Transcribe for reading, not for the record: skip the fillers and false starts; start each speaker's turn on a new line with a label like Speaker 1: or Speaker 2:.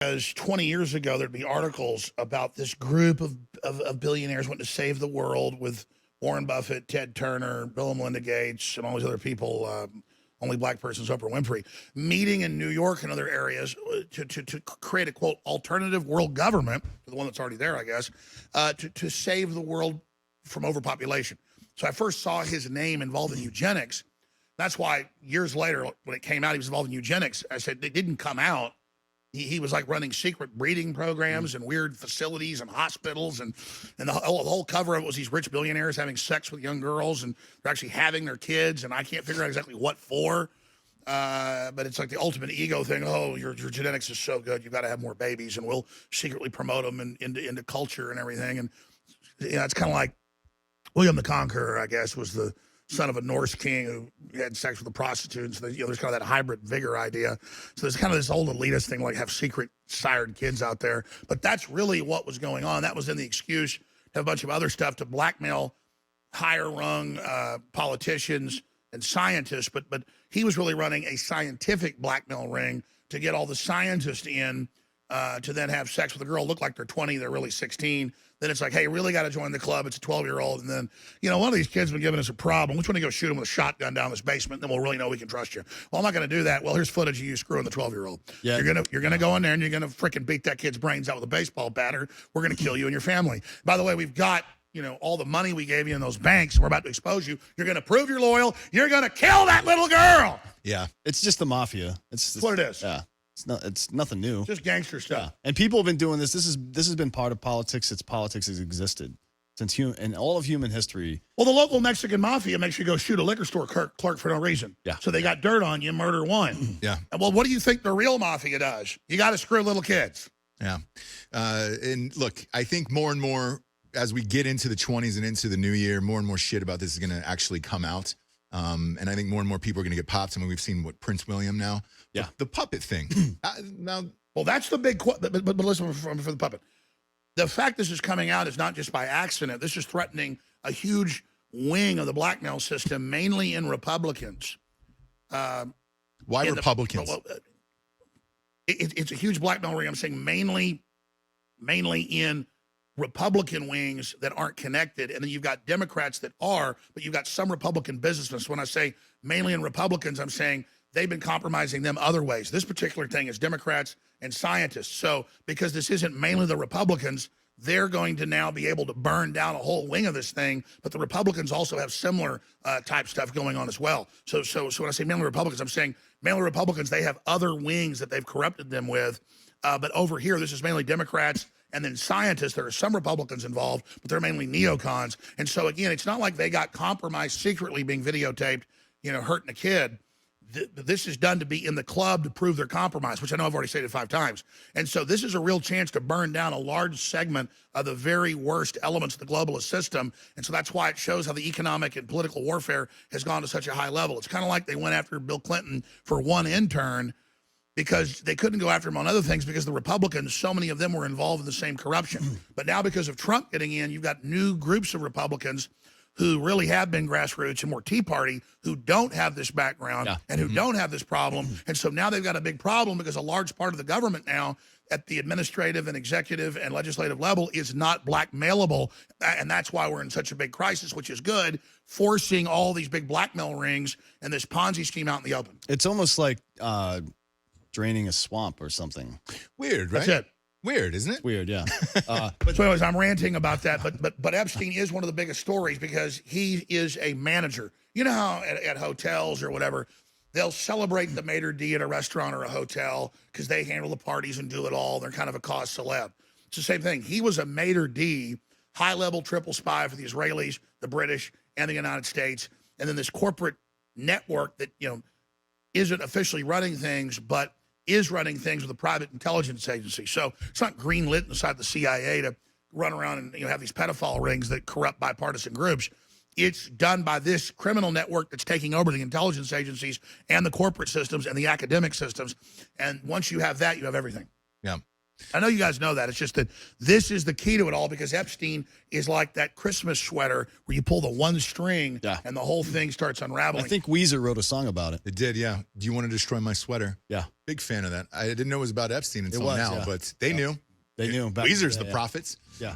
Speaker 1: Because 20 years ago, there'd be articles about this group of billionaires wanting to save the world with Warren Buffett, Ted Turner, Bill and Melinda Gates, and all these other people, only black persons, Oprah Winfrey, meeting in New York and other areas to create a, quote, alternative world government, the one that's already there, I guess, to save the world from overpopulation. So I first saw his name involved in eugenics. That's why years later, when it came out, he was involved in eugenics. I said, it didn't come out. He was like running secret breeding programs and weird facilities and hospitals, and the whole cover of it was these rich billionaires having sex with young girls, and they're actually having their kids, and I can't figure out exactly what for. But it's like the ultimate ego thing. Oh, your genetics is so good, you've got to have more babies, and we'll secretly promote them into culture and everything. And it's kind of like William the Conqueror, I guess, was the son of a Norse king who had sex with a prostitute. And so there's kind of that hybrid vigor idea. So there's kind of this old elitist thing, like have secret sired kids out there. But that's really what was going on. That was in the excuse to have a bunch of other stuff to blackmail higher rung politicians and scientists. But he was really running a scientific blackmail ring to get all the scientists in to then have sex with a girl, look like they're 20, they're really 16. Then it's like, hey, you really got to join the club. It's a 12-year-old. And then, one of these kids has been giving us a problem. Which one to go shoot him with a shotgun down this basement? Then we'll really know we can trust you. Well, I'm not going to do that. Well, here's footage of you screwing the 12-year-old. Yeah. You're gonna go in there and you're gonna freaking beat that kid's brains out with a baseball bat, or we're gonna kill you and your family. By the way, we've got all the money we gave you in those banks, and we're about to expose you. You're gonna prove you're loyal. You're gonna kill that little girl.
Speaker 2: Yeah, it's just the mafia. It's
Speaker 1: what it is.
Speaker 2: Yeah. It's nothing new.
Speaker 1: Just gangster stuff.
Speaker 2: Yeah. And people have been doing this. This has been part of politics. Politics has existed since in all of human history.
Speaker 1: Well, the local Mexican mafia makes you go shoot a liquor store clerk for no reason.
Speaker 2: Yeah.
Speaker 1: So they got dirt on you, murder one.
Speaker 2: Yeah.
Speaker 1: And well, what do you think the real mafia does? You got to screw little kids.
Speaker 3: Yeah. And look, I think more and more as we get into the 20s and into the new year, more and more shit about this is going to actually come out. And I think more and more people are going to get popped. I mean, we've seen Prince William now.
Speaker 2: Yeah.
Speaker 3: The puppet thing. Now,
Speaker 1: well, that's the big but listen for the puppet. The fact this is coming out is not just by accident. This is threatening a huge wing of the blackmail system, mainly in Republicans.
Speaker 3: Why Republicans?
Speaker 1: It's a huge blackmail ring. I'm saying mainly in Republican wings that aren't connected, and then you've got Democrats that are, but you've got some Republican businessmen. So when I say mainly in Republicans, I'm saying they've been compromising them other ways. This particular thing is Democrats and scientists. So because this isn't mainly the Republicans, they're going to now be able to burn down a whole wing of this thing. But the Republicans also have similar type stuff going on as well. So when I say mainly Republicans, I'm saying mainly Republicans, they have other wings that they've corrupted them with. But over here, this is mainly Democrats and then scientists. There are some Republicans involved, but they're mainly neocons. And so, again, it's not like they got compromised secretly being videotaped, hurting a kid. This is done to be in the club to prove their compromise, which I know I've already stated 5 times. And so this is a real chance to burn down a large segment of the very worst elements of the globalist system. And so that's why it shows how the economic and political warfare has gone to such a high level. It's kind of like they went after Bill Clinton for one intern, because they couldn't go after him on other things because the Republicans, so many of them were involved in the same corruption. But now because of Trump getting in, you've got new groups of Republicans who really have been grassroots and more Tea Party, who don't have this background and who don't have this problem. And so now they've got a big problem because a large part of the government now at the administrative and executive and legislative level is not blackmailable. And that's why we're in such a big crisis, which is good, forcing all these big blackmail rings and this Ponzi scheme out in the open.
Speaker 2: It's almost like draining a swamp or something.
Speaker 3: Weird, right?
Speaker 1: That's it.
Speaker 3: Weird, isn't it?
Speaker 2: Weird, yeah.
Speaker 1: So anyways, I'm ranting about that, but Epstein is one of the biggest stories because he is a manager. You know how at hotels or whatever, they'll celebrate the maitre d' at a restaurant or a hotel because they handle the parties and do it all. They're kind of a cause celeb. It's the same thing. He was a maitre d', high-level triple spy for the Israelis, the British, and the United States, and then this corporate network that, isn't officially running things, but is running things with a private intelligence agency. So it's not greenlit inside the CIA to run around and have these pedophile rings that corrupt bipartisan groups. It's done by this criminal network that's taking over the intelligence agencies and the corporate systems and the academic systems. And once you have that, you have everything.
Speaker 3: Yeah.
Speaker 1: I know you guys know that. It's just that this is the key to it all because Epstein is like that Christmas sweater where you pull the one string and the whole thing starts unraveling.
Speaker 2: I think Weezer wrote a song about it.
Speaker 3: It did, yeah. Do you want to destroy my sweater?
Speaker 2: Yeah.
Speaker 3: Big fan of that. I didn't know it was about Epstein until now,
Speaker 2: yeah.
Speaker 3: but they knew.
Speaker 2: They knew.
Speaker 3: Weezer's the prophets.
Speaker 2: Yeah.